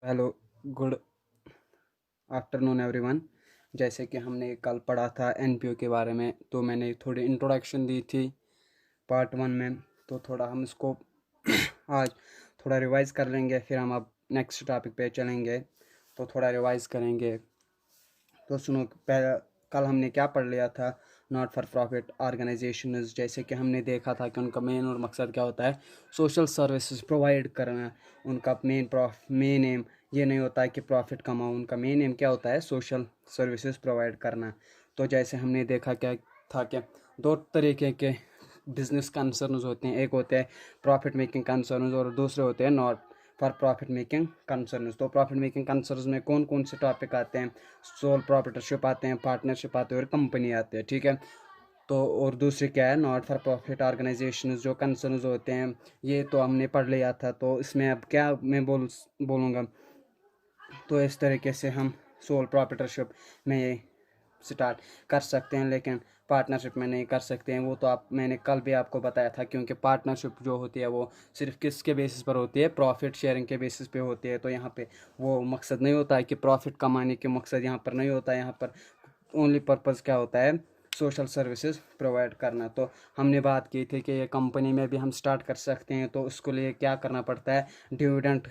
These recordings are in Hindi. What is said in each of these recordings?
Hello, good afternoon everyone. जैसे कि हमने कल पढ़ा था एनपीओ के बारे में, तो मैंने थोड़ी इंट्रोडक्शन दी थी पार्ट 1 में। तो थोड़ा हम इसको आज थोड़ा रिवाइज कर लेंगे, फिर हम अब नेक्स्ट टॉपिक पे चलेंगे। तो थोड़ा रिवाइज करेंगे। तो सुनो, पहले कल हमने क्या पढ़ लिया था। नॉट फॉर प्रॉफिट ऑर्गेनाइजेशन, जैसे कि हमने देखा था कि उनका मेन और मकसद क्या होता है, सोशल सर्विसेज प्रोवाइड करना। उनका मेन एम ये नहीं होता है कि प्रॉफिट कमाओ, उनका मेन एम क्या होता है, सोशल सर्विसेज प्रोवाइड करना। तो जैसे हमने देखा क्या था कि दो तरीके के बिजनेस कंसर्न्स होते हैं, एक होते हैं प्रॉफिट मेकिंग कंसर्न्स और दूसरे होते हैं not for profit making concerns. तो प्रॉफिट मेकिंग कंसर्न्स में कौन कौन से टॉपिक आते हैं, सोल प्रोप्राइटरशिप आते हैं, पार्टनरशिप आते हैं और कंपनी आते हैं, ठीक है। तो और दूसरी क्या है, नॉट फॉर प्रॉफिट ऑर्गेनाइजेशन, जो कंसर्न्स होते हैं, ये तो हमने पढ़ लिया था। तो इसमें अब क्या मैं बोलूँगा। तो इस तरीके से हम सोल प्रोप्राइटरशिप में ये स्टार्ट कर सकते हैं, लेकिन पार्टनरशिप में नहीं कर सकते हैं। वो तो मैंने कल भी आपको बताया था, क्योंकि पार्टनरशिप जो होती है वो सिर्फ किसके बेसिस पर होती है, प्रॉफिट शेयरिंग के बेसिस पे होती है। तो यहाँ पे वो मकसद नहीं होता है कि प्रॉफिट कमाने के मकसद यहाँ पर नहीं होता है। यहाँ पर ओनली पर्पज़ क्या होता है, सोशल सर्विसेज प्रोवाइड करना। तो हमने बात की थी कि ये कंपनी में भी हम स्टार्ट कर सकते हैं। तो उसके लिए क्या करना पड़ता है, डिविडेंड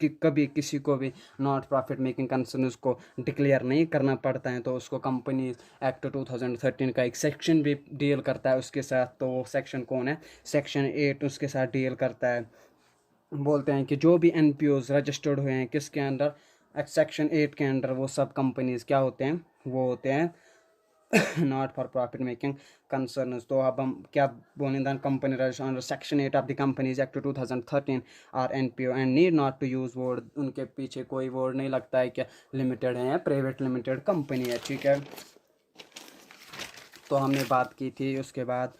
कि कभी किसी को भी नॉट प्रॉफिट मेकिंग कंसर्न उसको डिक्लेयर नहीं करना पड़ता है। तो उसको कंपनी एक्ट 2013 का एक सेक्शन भी डील करता है उसके साथ। तो वो सेक्शन कौन है, सेक्शन 8 उसके साथ डील करता है। बोलते हैं कि जो भी एनपीओज रजिस्टर्ड हुए हैं किसके अंडर, सेक्शन 8 के अंडर, वो सब कंपनीज क्या होते हैं, वो होते हैं not for profit making concerns. तो अब हम क्या बोलें, then company registered under section 8 of the companies act 2013 are NPO and need not to use word, उनके पीछे कोई वर्ड नहीं लगता है कि लिमिटेड है या प्राइवेट लिमिटेड कंपनी है, ठीक है। तो हमने बात की थी। उसके बाद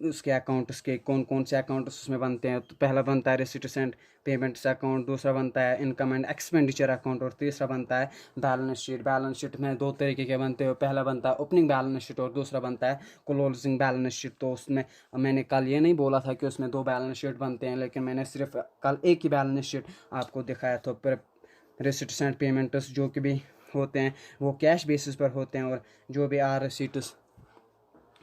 उसके अकाउंट्स के कौन कौन से अकाउंट्स उसमें बनते हैं। तो पहला बनता है रिसिट्स एंड पेमेंट्स अकाउंट, दूसरा बनता है इनकम एंड एक्सपेंडिचर अकाउंट और तीसरा बनता है बैलेंस शीट। बैलेंस शीट में दो तरीके के बनते हैं, पहला बनता है ओपनिंग बैलेंस शीट और दूसरा बनता है क्लोजिंग बैलेंस शीट। तो उसमें मैंने कल ये नहीं बोला था कि उसमें दो बैलेंस शीट बनते हैं, लेकिन मैंने सिर्फ कल एक ही बैलेंस शीट आपको दिखाया था। फिर रिसिट्स एंड पेमेंट्स जो कि भी होते हैं वो कैश बेसिस पर होते हैं, और जो भी आर रिसिट्स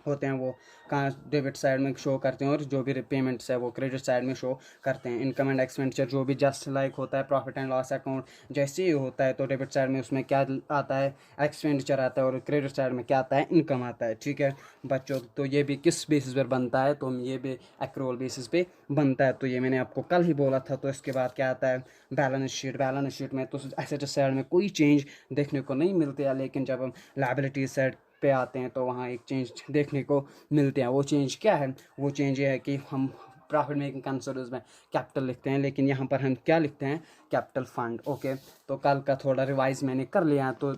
होते हैं वो कहाँ डेबिट साइड में शो करते हैं, और जो भी पेमेंट्स है वो क्रेडिट साइड में शो करते हैं। इनकम एंड एक्सपेंडिचर जो भी जस्ट लाइक होता है प्रॉफिट एंड लॉस अकाउंट जैसे ही होता है, तो डेबिट साइड में उसमें क्या आता है, एक्सपेंडिचर आता है, और क्रेडिट साइड में क्या आता है, इनकम आता है, ठीक है बच्चों। तो ये भी किस बेसिस पर बनता है, तो ये भी एक्रोल बेसिस पे बनता है। तो ये मैंने आपको कल ही बोला था। तो इसके बाद क्या आता है, बैलेंस शीट। बैलेंस शीट में तो एसेट साइड में कोई चेंज देखने को नहीं मिलती है, लेकिन जब हम लायबिलिटी साइड पे आते हैं तो वहाँ एक चेंज देखने को मिलते हैं। वो चेंज क्या है, वो चेंज ये है कि हम प्रॉफिट मेकिंग कंसर्न्स में कैपिटल लिखते हैं, लेकिन यहाँ पर हम क्या लिखते हैं, कैपिटल फंड, ओके। तो कल का थोड़ा रिवाइज मैंने कर लिया। तो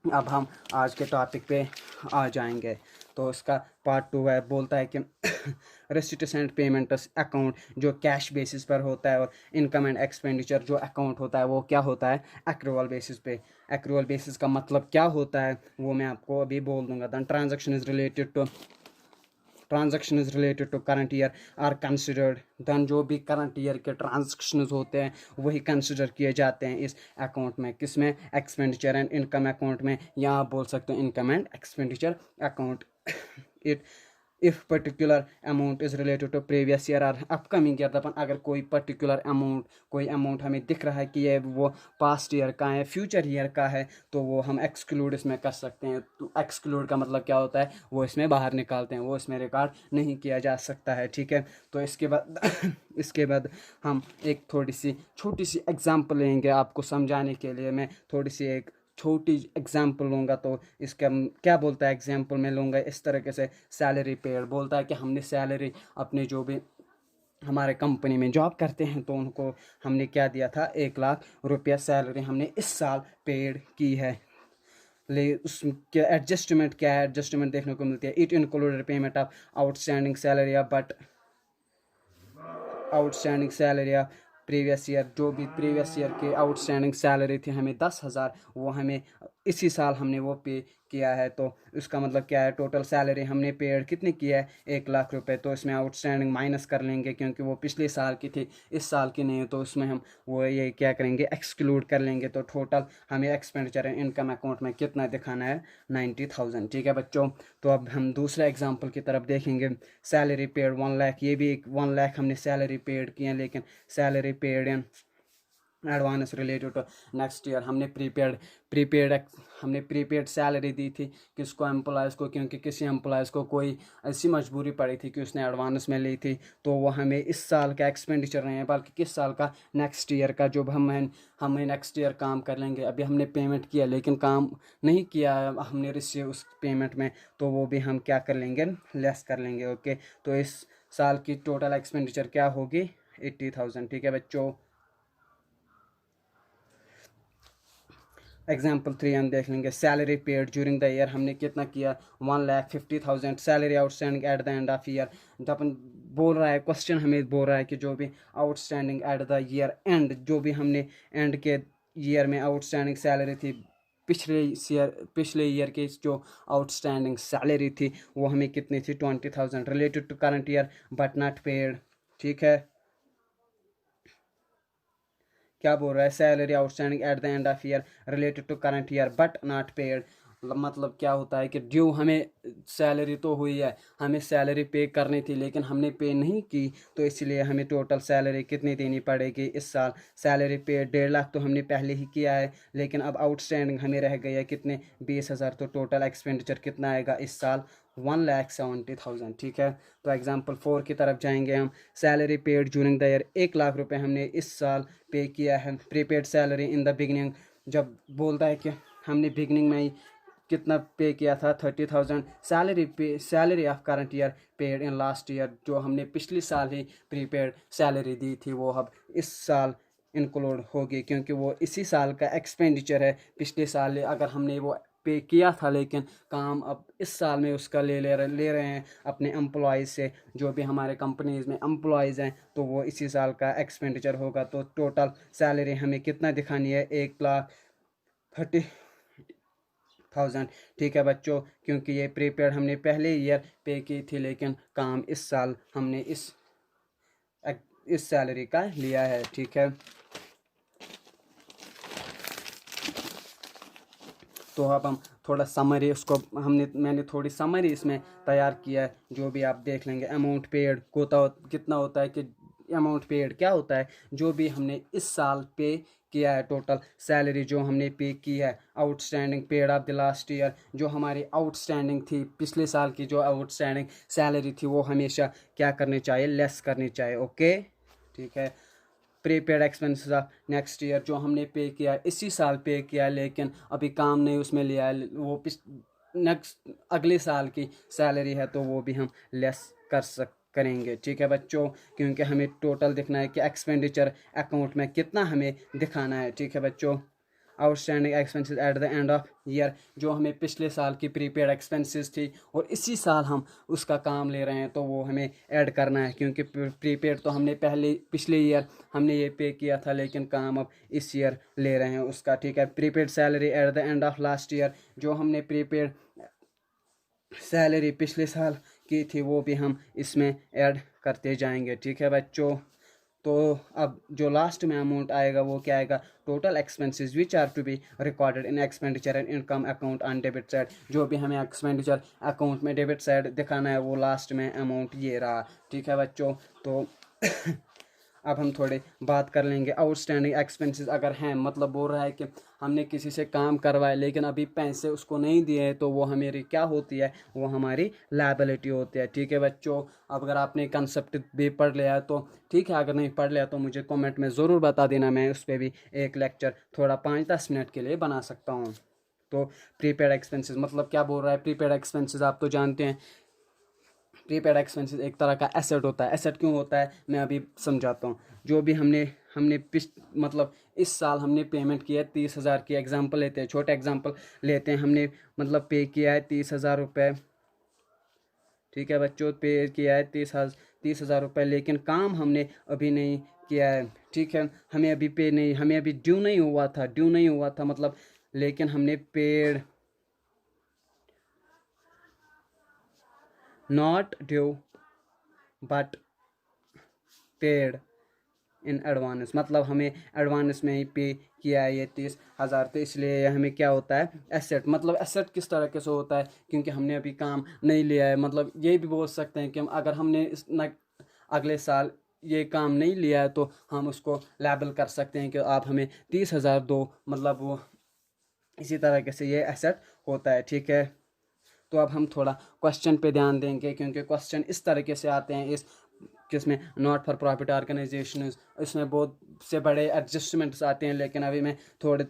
अब हम आज के टॉपिक पे आ जाएंगे। तो इसका पार्ट 2 है, बोलता है कि रेसिट्स एंड पेमेंट्स अकाउंट जो कैश बेसिस पर होता है, और इनकम एंड एक्सपेंडिचर जो अकाउंट होता है वो क्या होता है, एक्रूअल बेसिस पे। एक्रूअल बेसिस का मतलब क्या होता है वो मैं आपको अभी बोल दूंगा। Then transaction is related to current year are considered. Then जो भी करंट ईयर के ट्रांजैक्शन होते हैं वही कंसिडर किए जाते हैं इस अकाउंट में, किसमें, एक्सपेंडिचर एंड इनकम अकाउंट में, या आप बोल सकते हो income and expenditure account. It if particular amount is related to previous year और अपकमिंग ईयर, दपन अगर कोई अमाउंट हमें दिख रहा है कि ये वो पास्ट ईयर का है, फ्यूचर ईयर का है, तो वो हम एक्सक्लूड इसमें कर सकते हैं। तो एक्सक्लूड का मतलब क्या होता है, वो इसमें बाहर निकालते हैं, वो इसमें रिकॉर्ड नहीं किया जा सकता है, ठीक है। तो इसके बाद इसके बाद हम एक थोड़ी सी छोटी सी एग्जांपल लेंगे आपको समझाने के लिए। मैं थोड़ी सी एक छोटी एग्जांपल लूँगा। तो इसका क्या बोलता है, एग्जांपल में लूँगा इस तरीके से, सैलरी पेड बोलता है कि हमने सैलरी अपने जो भी हमारे कंपनी में जॉब करते हैं तो उनको हमने क्या दिया था, 1 लाख रुपया सैलरी हमने इस साल पेड की है। ले उसके एडजस्टमेंट क्या है, एडजस्टमेंट देखने को मिलती है, it included payment of outstanding salary but outstanding salary या प्रीवियस ईयर, जो भी प्रीवियस ईयर की आउटस्टैंडिंग सैलरी थी हमें 10,000, वो हमें इसी साल हमने वो पे किया है, तो उसका मतलब क्या है, टोटल सैलरी हमने पेड कितनी की है, 1 लाख रुपए। तो इसमें आउटस्टैंडिंग माइनस कर लेंगे क्योंकि वो पिछले साल की थी, इस साल की नहीं है, तो उसमें हम वो ये क्या करेंगे, एक्सक्लूड कर लेंगे। तो टोटल हमें एक्सपेंडिचर इनकम अकाउंट में कितना दिखाना है, 90,000। ठीक है बच्चों। तो अब हम दूसरे एग्जाम्पल की तरफ देखेंगे। सैलरी पेड 1 लाख, ये भी एक 1 लाख हमने सैलरी पेड की है, लेकिन salary paid in advance related to next year. Prepaid हमने प्रीपेड सैलरी दी थी किसको, एम्प्लॉयज़ को, क्योंकि किसी एम्प्लॉयज़ को कोई ऐसी मजबूरी पड़ी थी कि उसने एडवांस में ली थी, तो वो हमें इस साल का एक्सपेंडिचर नहीं है बल्कि किस साल का, नेक्स्ट ईयर का। जब हमें नेक्स्ट ईयर काम कर लेंगे, अभी हमने पेमेंट किया लेकिन काम नहीं किया है हमने रिसीव उस पेमेंट में, तो वो भी हम क्या कर लेंगे, लेस कर लेंगे। ओके, तो इस साल की टोटल एक्सपेंडिचर क्या होगी, 80,000। ठीक है बच्चों। एग्जाम्पल 3 हम देख लेंगे। Salary paid during the year हमने कितना किया, 1,50,000। Salary outstanding at the end of year, तो अपन बोल रहा है, क्वेश्चन हमें बोल रहा है कि जो भी outstanding at the year and, जो भी हमने एंड के ईयर में आउटस्टैंडिंग सैलरी थी, पिछले ईयर की जो आउटस्टैंडिंग सैलरी थी वो हमें कितनी थी, 20,000 related to current year but not paid. ठीक है, क्या बोल रहा है, salary outstanding at the end of year related to current year but not paid. मतलब क्या होता है कि ड्यू हमें सैलरी तो हुई है, हमें सैलरी पे करनी थी लेकिन हमने पे नहीं की, तो इसलिए हमें टोटल सैलरी कितनी देनी पड़ेगी इस साल। सैलरी पे 1.5 लाख तो हमने पहले ही किया है, लेकिन अब आउटस्टैंडिंग हमें रह गई है कितने, 20,000। तो टोटल एक्सपेंडिचर कितना आएगा इस साल, 1,70,000। ठीक है, तो एग्जाम्पल 4 की तरफ जाएंगे हम। Salary paid during the year, 1 lakh रुपए हमने इस साल पे किया है। Prepaid salary in the beginning, जब बोलता है कि हमने बिगनिंग में ही कितना पे किया था, 30,000। Salary of current year paid in last year, जो हमने पिछले साल ही प्रीपेड सैलरी दी थी वो अब इस साल इंक्लूड होगी, क्योंकि वो इसी साल का एक्सपेंडिचर है। पिछले साल अगर हमने वो पे किया था लेकिन काम अब इस साल में उसका ले रहे हैं अपने एम्प्लॉयज़ से, जो भी हमारे कंपनीज में एम्प्लॉयज़ हैं, तो वो इसी साल का एक्सपेंडिचर होगा। तो टोटल सैलरी हमें कितना दिखानी है, 1,30,000। ठीक है बच्चों, क्योंकि ये प्रीपेड हमने पहले ईयर पे की थी लेकिन काम इस साल हमने इस सैलरी का लिया है। ठीक है, तो अब हम थोड़ा समरी उसको मैंने थोड़ी समरी इसमें तैयार किया है, जो भी आप देख लेंगे। अमाउंट पेड कितना होता है कि अमाउंट पेड क्या होता है, जो भी हमने इस साल पे किया है, टोटल सैलरी जो हमने पे की है, outstanding paid of the last year, जो हमारी आउटस्टैंडिंग थी पिछले साल की, जो आउटस्टैंडिंग सैलरी थी वो हमेशा क्या करनी चाहिए, लेस करनी चाहिए। ओके, ठीक है। Prepaid expenses of next year, जो हमने पे किया है, इसी साल पे किया है लेकिन अभी काम नहीं उसमें लिया है, वो नेक्स्ट अगले साल की सैलरी है, तो वो भी हम लेस करेंगे। ठीक है बच्चों, क्योंकि हमें टोटल दिखना है कि एक्सपेंडिचर अकाउंट में कितना हमें दिखाना है। ठीक है बच्चों, outstanding expenses at the end of year, जो हमें पिछले साल की प्रीपेड एक्सपेंसेस थी और इसी साल हम उसका काम ले रहे हैं, तो वो हमें ऐड करना है, क्योंकि प्रीपेड तो हमने पिछले ईयर हमने ये पे किया था लेकिन काम अब इस ईयर ले रहे हैं उसका। ठीक है, prepaid salary eight the end of last year, जो हमने प्रीपेड सैलरी पिछले साल की थी वो भी हम इसमें ऐड करते जाएंगे। ठीक है बच्चों, तो अब जो लास्ट में अमाउंट आएगा वो क्या आएगा, total expenses which are to be recorded in expenditure and income account on debit side, जो भी हमें एक्सपेंडिचर अकाउंट में डेबिट साइड दिखाना है वो लास्ट में अमाउंट ये रहा। ठीक है बच्चों, तो अब हम थोड़े बात कर लेंगे आउटस्टैंडिंग एक्सपेंसेस अगर हैं, मतलब बोल रहा है कि हमने किसी से काम करवाए लेकिन अभी पैसे उसको नहीं दिए हैं, तो वो हमारी क्या होती है, वो हमारी लायबिलिटी होती है। ठीक है बच्चों, अब अगर आपने कंसेप्ट भी पढ़ लिया है तो ठीक है, अगर नहीं पढ़ लिया तो मुझे कमेंट में ज़रूर बता देना, मैं उस पर भी एक लेक्चर थोड़ा 5-10 मिनट के लिए बना सकता हूँ। तो प्रीपेड एक्सपेंसेस मतलब क्या बोल रहा है, प्रीपेड एक्सपेंसेस आप तो जानते हैं, प्रीपेड एक्सपेंसेस एक तरह का एसेट होता है। एसेट क्यों होता है मैं अभी समझाता हूँ। जो भी हमने मतलब इस साल हमने पेमेंट किया है 30,000 की, एग्जांपल लेते हैं, छोटे एग्जांपल लेते हैं, हमने मतलब पे किया है 30,000 रुपये। ठीक है बच्चों, पे किया है 30,000 रुपये, लेकिन काम हमने अभी नहीं किया है। ठीक है, हमें अभी ड्यू नहीं हुआ था मतलब लेकिन हमने paid not due but paid in advance, मतलब हमें एडवांस में ही पे किया है ये 30,000। तो इसलिए हमें क्या होता है एसेट। मतलब एसेट किस तरह से होता है, क्योंकि हमने अभी काम नहीं लिया है। मतलब ये भी बोल सकते हैं कि अगर हमने अगले साल ये काम नहीं लिया है तो हम उसको लेबल कर सकते हैं कि आप हमें 30,000 दो। मतलब वो इसी तरह से ये एसेट होता है, ठीक है। तो अब हम थोड़ा क्वेश्चन पे ध्यान देंगे, क्योंकि क्वेश्चन इस तरीके से आते हैं इस किसमें, नॉट फॉर प्रॉफिट ऑर्गेनाइजेशन। इसमें बहुत से बड़े एडजस्टमेंट्स आते हैं, लेकिन अभी मैं थोड़े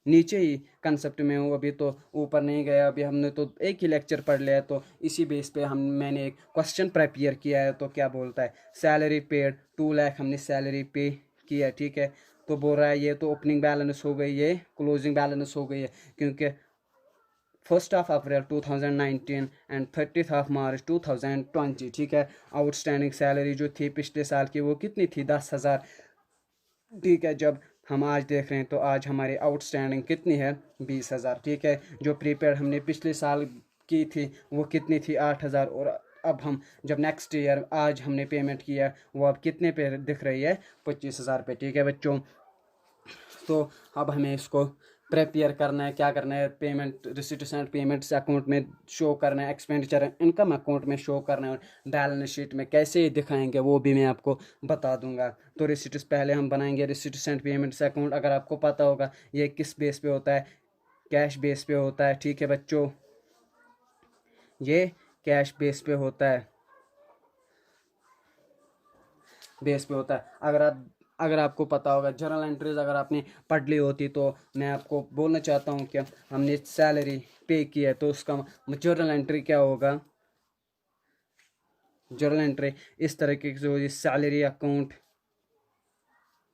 नीचे ही कंसेप्ट में हूँ, अभी तो ऊपर नहीं गया। अभी हमने तो एक ही लेक्चर पढ़ लिया है, तो इसी बेस पे मैंने एक क्वेश्चन प्रिपेयर किया है। तो क्या बोलता है, सैलरी पेड 2 लाख हमने सैलरी पे किया, ठीक है। तो बोल रहा है ये तो ओपनिंग बैलेंस हो गई, ये क्लोजिंग बैलेंस हो गई है, क्योंकि 1 अप्रैल 2019 एंड 30 मार्च 2020, ठीक है। आउटस्टैंडिंग सैलरी जो थी पिछले साल की वो कितनी थी, 10,000, ठीक है। जब हम आज देख रहे हैं तो आज हमारी आउटस्टैंडिंग कितनी है, 20,000, ठीक है। जो प्रीपेड हमने पिछले साल की थी वो कितनी थी, 8,000। और अब हम जब नेक्स्ट ईयर आज हमने पेमेंट किया वो अब कितने पे दिख रही है, 25,000 पे, ठीक है बच्चों। तो अब हमें इसको प्रिपेयर करना है, क्या करना है, payment receipts and payments account में शो करना है, एक्सपेंडिचर इनकम अकाउंट में शो करना है, और बैलेंस शीट में कैसे दिखाएंगे वो भी मैं आपको बता दूंगा। तो रिसिट्स पहले हम बनाएंगे, रिसिट्स एंड पेमेंट्स अकाउंट। अगर आपको पता होगा ये किस बेस पे होता है, कैश बेस पे होता है, ठीक है बच्चों, ये कैश बेस पे होता है, बेस पे होता है। अगर आपको पता होगा जर्नल एंट्रीज अगर आपने पढ़ ली होती, तो मैं आपको बोलना चाहता हूँ कि हमने सैलरी पे की है तो उसका जर्नल एंट्री क्या होगा। जर्नल एंट्री इस तरीके से होगी, salary account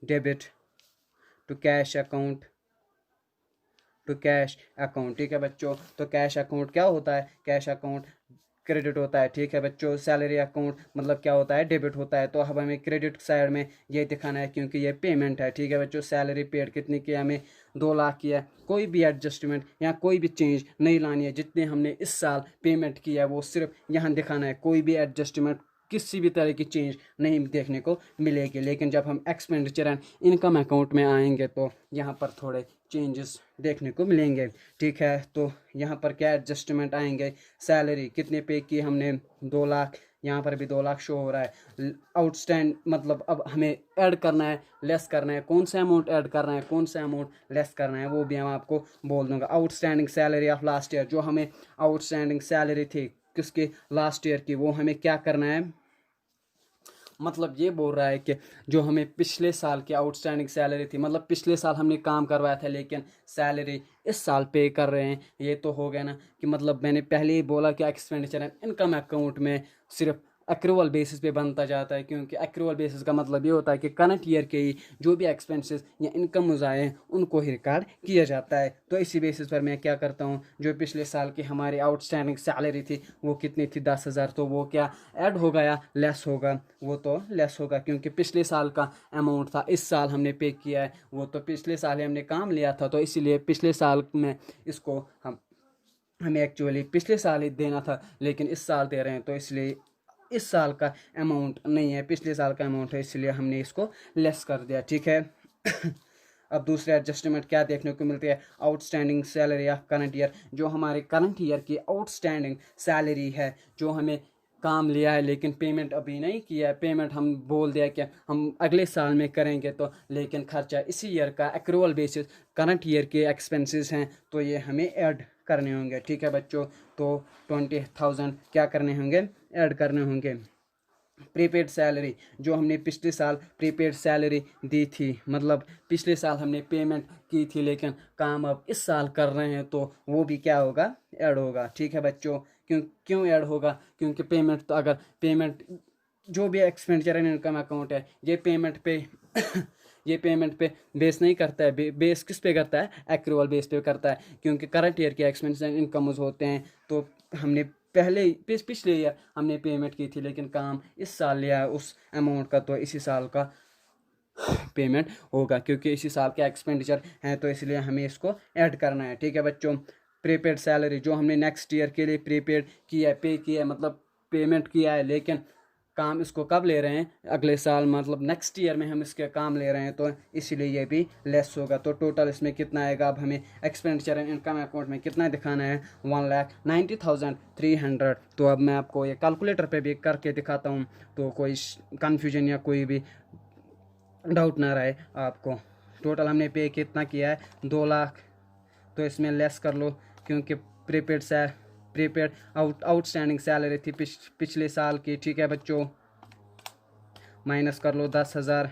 debit to cash account, to cash account, ठीक है बच्चों। तो कैश अकाउंट क्या होता है, कैश अकाउंट क्रेडिट होता है, ठीक है बच्चों। सैलरी अकाउंट मतलब क्या होता है, डेबिट होता है। तो अब हमें क्रेडिट साइड में ये दिखाना है, क्योंकि ये पेमेंट है, ठीक है बच्चों। सैलरी पेड कितनी की है, हमें 2 लाख की है। कोई भी एडजस्टमेंट या कोई भी चेंज नहीं लानी है, जितने हमने इस साल पेमेंट किया है वो सिर्फ यहाँ दिखाना है। कोई भी एडजस्टमेंट किसी भी तरह की चेंज नहीं देखने को मिलेगी। लेकिन जब हम एक्सपेंडिचर एंड इनकम अकाउंट में आएंगे तो यहाँ पर थोड़े चेंजेस देखने को मिलेंगे, ठीक है। तो यहाँ पर क्या एडजस्टमेंट आएंगे, सैलरी कितने पे की हमने, 2 लाख, यहाँ पर भी 2 लाख शो हो रहा है। आउटस्टैंड मतलब अब हमें ऐड करना है, लेस करना है, कौन सा अमाउंट ऐड करना है, कौन सा अमाउंट लेस करना है, वो भी हम आपको बोल दूंगा। Outstanding salary of last year, जो हमें आउटस्टैंडिंग सैलरी थी किसके, लास्ट ईयर की, वो हमें क्या करना है। मतलब ये बोल रहा है कि जो हमें पिछले साल की आउटस्टैंडिंग सैलरी थी, मतलब पिछले साल हमने काम करवाया था लेकिन सैलरी इस साल पे कर रहे हैं, ये तो हो गया ना। कि मतलब मैंने पहले ही बोला कि एक्सपेंडिचर एंड इनकम अकाउंट में सिर्फ एक्रूवल बेसिस पे बनता जाता है, क्योंकि एक्रूवल बेसिस का मतलब ये होता है कि करंट ईयर के ही जो भी एक्सपेंसेस या इनकम आए हैं उनको ही रिकॉर्ड किया जाता है। तो इसी बेसिस पर मैं क्या करता हूँ, जो पिछले साल की हमारी आउटस्टैंडिंग सैलरी थी वो कितनी थी, 10,000, तो वो क्या ऐड होगा या लेस होगा, वो तो लेस होगा, क्योंकि पिछले साल का अमाउंट था, इस साल हमने पे किया है, वो तो पिछले साल ही हमने काम लिया था। तो इसीलिए पिछले साल में इसको हमें एक्चुअली पिछले साल ही देना था, लेकिन इस साल दे रहे हैं, तो इसलिए इस साल का अमाउंट नहीं है, पिछले साल का अमाउंट है, इसलिए हमने इसको लेस कर दिया, ठीक है। अब दूसरे एडजस्टमेंट क्या देखने को मिलती है, outstanding salary of current year, जो हमारे करंट ईयर की आउटस्टैंडिंग सैलरी है, जो हमें काम लिया है लेकिन पेमेंट अभी नहीं किया है, पेमेंट हम बोल दिया कि हम अगले साल में करेंगे, तो लेकिन खर्चा इसी ईयर का एक्रूवल बेसिस करंट ईयर के एक्सपेंसेस हैं, तो ये हमें ऐड करने होंगे, ठीक है बच्चों। तो 20,000 क्या करने होंगे, ऐड करने होंगे। प्रीपेड सैलरी, जो हमने पिछले साल प्रीपेड सैलरी दी थी, मतलब पिछले साल हमने पेमेंट की थी लेकिन काम अब इस साल कर रहे हैं, तो वो भी क्या होगा, ऐड होगा, ठीक है बच्चों। क्यों ऐड होगा, क्योंकि पेमेंट तो अगर पेमेंट जो भी एक्सपेंडिचर एंड इनकम अकाउंट है ये पेमेंट पे ये पेमेंट पे बेस नहीं करता है, बेस किस पे करता है, एक्रूवल बेस पे करता है, क्योंकि करंट ईयर के एक्सपेंस एंड इनकम्स होते हैं। तो हमने पहले पिछले ईयर हमने पेमेंट की थी लेकिन काम इस साल लिया है उस अमाउंट का, तो इसी साल का पेमेंट होगा, क्योंकि इसी साल के एक्सपेंडिचर हैं तो इसलिए हमें इसको ऐड करना है। ठीक है बच्चों, प्रीपेड सैलरी जो हमने नेक्स्ट ईयर के लिए प्रीपेड किया है, पे किया है, मतलब पेमेंट किया है, लेकिन काम इसको कब ले रहे हैं, अगले साल मतलब नेक्स्ट ईयर में हम इसके काम ले रहे हैं, तो इसीलिए ये भी लेस होगा। तो टोटल इसमें कितना आएगा, अब हमें एक्सपेंडिचर एंड इनकम अकाउंट में कितना दिखाना है, 1,90,300। तो अब मैं आपको ये कैलकुलेटर पे भी करके दिखाता हूँ, तो कोई कन्फ्यूजन या कोई भी डाउट ना रहे आपको। टोटल हमने पे कितना किया है, 2 लाख। तो इसमें लेस कर लो, क्योंकि प्रीपेड आउटस्टैंडिंग सैलरी थी पिछले साल की। ठीक है बच्चों, माइनस कर लो 10,000,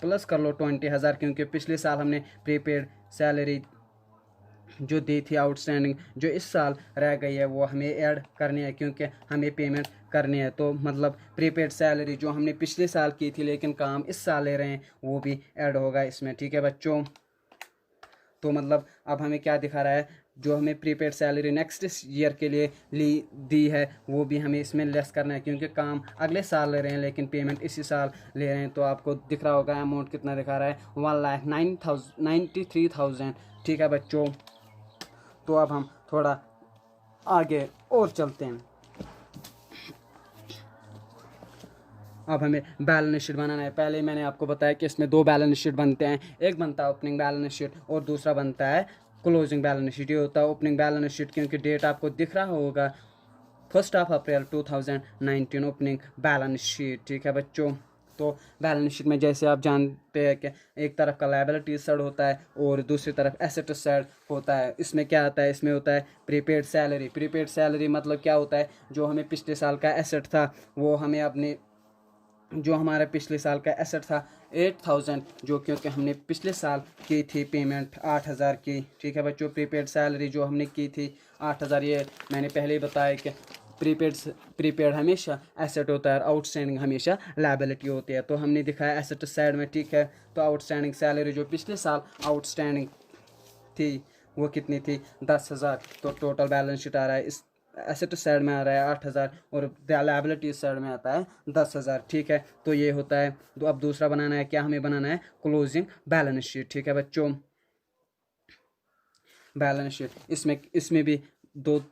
प्लस कर लो 20,000, क्योंकि पिछले साल हमने प्रीपेड सैलरी जो दी थी आउटस्टैंडिंग, जो इस साल रह गई है वो हमें ऐड करनी है, क्योंकि हमें पेमेंट करनी है। तो मतलब प्रीपेड सैलरी जो हमने पिछले साल की थी लेकिन काम इस साल ले रहे हैं, वो भी ऐड होगा इसमें। ठीक है बच्चों, तो मतलब अब हमें क्या दिखा रहा है, जो हमें प्रीपेड सैलरी नेक्स्ट ईयर के लिए दी है वो भी हमें इसमें लेस करना है, क्योंकि काम अगले साल ले रहे हैं लेकिन पेमेंट इसी साल ले रहे हैं। तो आपको दिख रहा होगा अमाउंट कितना दिखा रहा है, 1,93,000। ठीक है बच्चों, तो अब हम थोड़ा आगे और चलते हैं। अब हमें बैलेंस शीट बनाना है। पहले मैंने आपको बताया कि इसमें 2 बैलेंस शीट बनते हैं, एक बनता है ओपनिंग बैलेंस शीट और दूसरा बनता है क्लोजिंग बैलेंस शीट। ये होता है ओपनिंग बैलेंस शीट, क्योंकि डेट आपको दिख रहा होगा 1 अप्रैल 2019 ओपनिंग बैलेंस शीट। ठीक है बच्चों, तो बैलेंस शीट में जैसे आप जानते हैं कि एक तरफ का लायबिलिटी साइड होता है और दूसरी तरफ एसेट साइड होता है। इसमें क्या आता है, इसमें होता है प्रीपेड सैलरी। प्रीपेड सैलरी मतलब क्या होता है, जो हमें पिछले साल का एसेट था वो हमें अपने, जो हमारा पिछले साल का एसेट था 8,000, जो क्योंकि हमने पिछले साल की थी पेमेंट 8,000 की। ठीक है बच्चों, प्रीपेड सैलरी जो हमने की थी 8,000, ये मैंने पहले ही बताया कि प्रीपेड हमेशा एसेट होता है और आउटस्टैंडिंग हमेशा लायबिलिटी होती है। तो हमने दिखाया एसेट साइड में। ठीक है, तो आउटस्टैंडिंग सैलरी जो पिछले साल आउटस्टैंडिंग थी वो कितनी थी, 10,000। तो टोटल बैलेंस शीट आ रहा है, इस एसेट साइड में आ रहा है 8,000 और लायबिलिटी साइड में आता है 10,000। ठीक है, तो ये होता है। तो अब दूसरा बनाना है, क्या हमें बनाना है, क्लोजिंग बैलेंस शीट। ठीक है बच्चों, बैलेंस शीट इसमें भी दो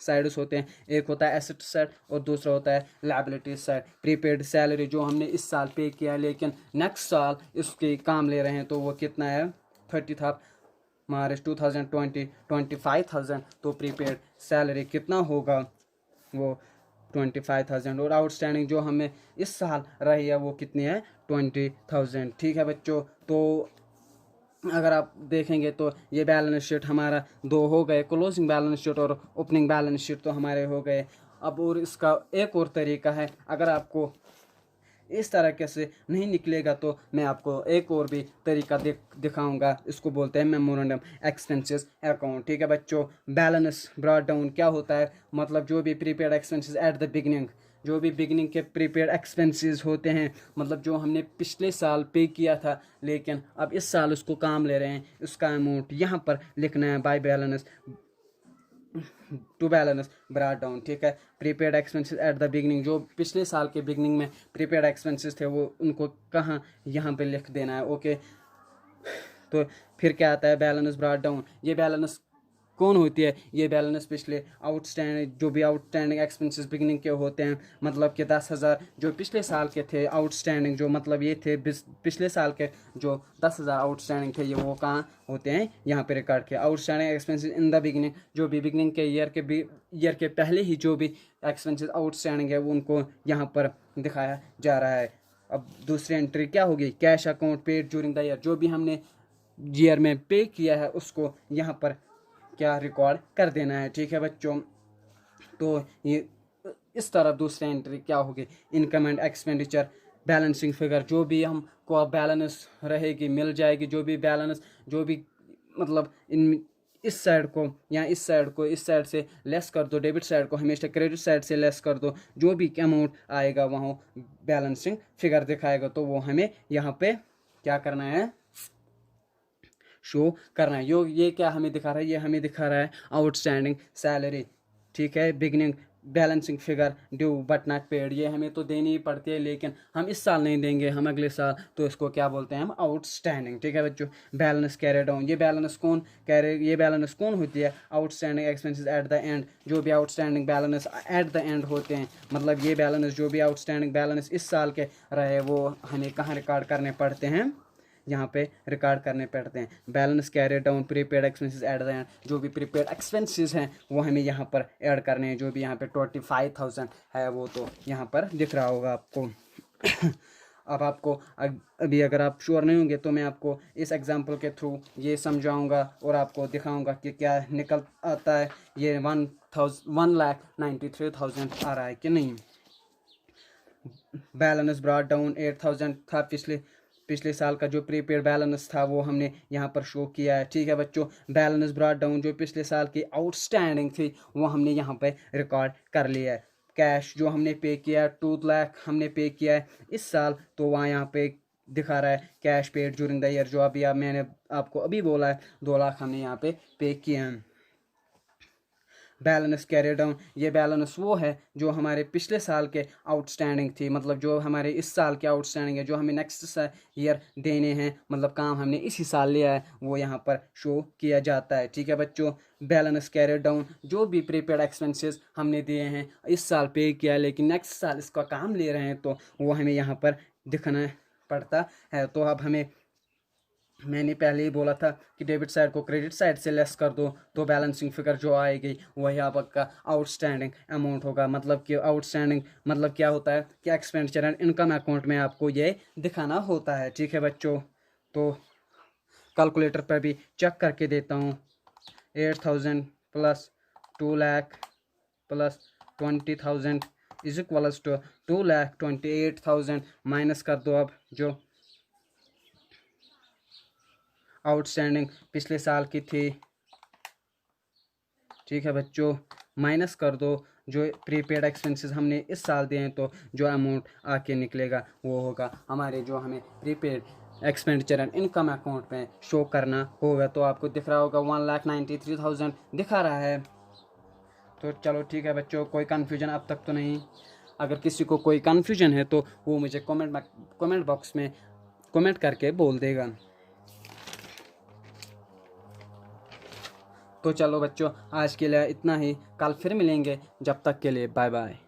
साइड्स होते हैं, एक होता है एसेट साइड और दूसरा होता है लायबिलिटी साइड। प्रीपेड सैलरी जो हमने इस साल पे किया है लेकिन नेक्स्ट साल इसके काम ले रहे हैं, तो वो कितना है, 30th March 2020 25,000। तो प्रीपेड सैलरी कितना होगा, वो 25,000। और आउटस्टैंडिंग जो हमें इस साल रही है वो कितनी है, 20,000। ठीक है बच्चों, तो अगर आप देखेंगे तो ये बैलेंस शीट हमारा 2 हो गए, क्लोजिंग बैलेंस शीट और ओपनिंग बैलेंस शीट तो हमारे हो गए। अब और इसका एक और तरीका है, अगर आपको इस तरह से नहीं निकलेगा तो मैं आपको एक और भी तरीका दिखाऊंगा, इसको बोलते हैं मेमोरेंडम एक्सपेंसेस अकाउंट। ठीक है बच्चों, बैलेंस ब्रॉट डाउन क्या होता है, मतलब जो भी prepaid expenses at the beginning, जो भी बिगनिंग के प्रीपेड एक्सपेंसेस होते हैं, मतलब जो हमने पिछले साल पे किया था लेकिन अब इस साल उसको काम ले रहे हैं, उसका अमाउंट यहाँ पर लिखना है by balance to balance brought down. ठीक है, prepaid expenses at the beginning, जो पिछले साल के बिगनिंग में प्रीपेड एक्सपेंसेस थे वो उनको कहाँ, यहाँ पे लिख देना है। ओके, तो फिर क्या आता है, बैलेंस ब्रॉट डाउन। ये बैलेंस कौन होती है, ये बैलेंस पिछले आउटस्टैंडिंग, जो भी आउटस्टैंडिंग एक्सपेंसेस बिगनिंग के होते हैं, मतलब कि 10,000 जो पिछले साल के थे आउटस्टैंडिंग, जो मतलब ये थे पिछले साल के जो 10,000 आउटस्टैंडिंग थे, ये वो कहाँ होते हैं, यहाँ पे रिकॉर्ड के outstanding expenses in the beginning, जो भी बिगनिंग के ईयर के पहले ही जो भी एक्सपेंसेस आउटस्टैंडिंग है वो उनको यहाँ पर दिखाया जा रहा है। अब दूसरी एंट्री क्या होगी, cash account paid during the year, जो भी हमने ईयर में पे किया है उसको यहाँ पर क्या रिकॉर्ड कर देना है। ठीक है बच्चों, तो ये इस तरफ दूसरी एंट्री क्या होगी, income and expenditure balancing figure, जो भी हमको बैलेंस रहेगी मिल जाएगी, जो भी बैलेंस, जो भी मतलब इन इस साइड को या इस साइड को इस साइड से लेस कर दो, डेबिट साइड को हमेशा क्रेडिट साइड से लेस कर दो, जो भी अमाउंट आएगा वहाँ बैलेंसिंग फिगर दिखाएगा, तो वो हमें यहाँ पे क्या करना है, शो करना है। ये क्या हमें दिखा रहा है, ये हमें दिखा रहा है आउटस्टैंडिंग सैलरी। ठीक है, beginning balancing figure due but not paid, ये हमें तो देनी ही पड़ती है लेकिन हम इस साल नहीं देंगे, हम अगले साल, तो इसको क्या बोलते हैं हम, आउटस्टैंडिंग। ठीक है बच्चों, बैलेंस कैरी डाउन, ये बैलेंस कौन होती है, outstanding expenses at the and, जो भी outstanding balance eight the and होते हैं, मतलब ये बैलेंस जो भी आउटस्टैंडिंग बैलेंस इस साल के रहे वो हमें कहाँ रिकॉर्ड करने पड़ते हैं, यहाँ पे रिकॉर्ड करने पड़ते हैं। Balance carry down prepaid expenses at the and, जो भी प्रीपेड एक्सपेंसेस हैं वो हमें यहाँ पर ऐड करने हैं, जो भी यहाँ पे 25,000 है वो तो यहाँ पर दिख रहा होगा आपको। अब आपको अभी अगर आप श्योर नहीं होंगे तो मैं आपको इस एग्जांपल के थ्रू ये समझाऊंगा और आपको दिखाऊंगा कि क्या निकल आता है, ये 1,93,000 आ रहा है कि नहीं। बैलेंस ब्रॉट डाउन 8,000 था, पिछले साल का जो प्रीपेड बैलेंस था वो हमने यहाँ पर शो किया है। ठीक है बच्चों, बैलेंस ब्रॉट डाउन जो पिछले साल की आउटस्टैंडिंग थी वो हमने यहाँ पे रिकॉर्ड कर लिया है। कैश जो हमने पे किया है 2 लाख हमने पे किया है इस साल, तो वहाँ यहाँ पे दिखा रहा है cash paid during the year, जो अभी मैंने आपको अभी बोला है 2 लाख हमने यहाँ पे किए हैं। बैलेंस कैरी डाउन, ये बैलेंस वो है जो हमारे पिछले साल के आउटस्टैंडिंग थी, मतलब जो हमारे इस साल के आउटस्टैंडिंग है, जो हमें नेक्स्ट ईयर देने हैं, मतलब काम हमने इसी साल लिया है वो यहाँ पर शो किया जाता है। ठीक है बच्चों, बैलेंस कैरी डाउन जो भी प्रीपेड एक्सपेंसेस हमने दिए हैं इस साल पे किया लेकिन नेक्स्ट साल इसका काम ले रहे हैं तो वो हमें यहाँ पर दिखाना पड़ता है। तो अब हमें, मैंने पहले ही बोला था कि डेबिट साइड को क्रेडिट साइड से लेस कर दो तो बैलेंसिंग फिगर जो आएगी वही आपका आउटस्टैंडिंग अमाउंट होगा। मतलब कि आउटस्टैंडिंग मतलब क्या होता है कि एक्सपेंडिचर एंड इनकम अकाउंट में आपको ये दिखाना होता है। ठीक है बच्चों, तो कैलकुलेटर पर भी चेक करके देता हूँ। 8,000 plus 2 lakh plus 20,000 is equals to 2,28,000 minus कर दो अब जो आउटस्टैंडिंग पिछले साल की थी। ठीक है बच्चों, माइनस कर दो जो प्रीपेड एक्सपेंसेस हमने इस साल दिए हैं, तो जो अमाउंट आके निकलेगा वो होगा हमारे जो हमें prepaid expenditure and income account में शो करना होगा। तो आपको दिख रहा होगा 1,93,000 दिखा रहा है। तो चलो ठीक है बच्चों, कोई कन्फ्यूजन अब तक तो नहीं। अगर किसी को कोई कन्फ्यूजन है तो वो मुझे कमेंट बॉक्स में कमेंट करके बोल देगा। तो चलो बच्चों, आज के लिए इतना ही, कल फिर मिलेंगे, जब तक के लिए बाय बाय।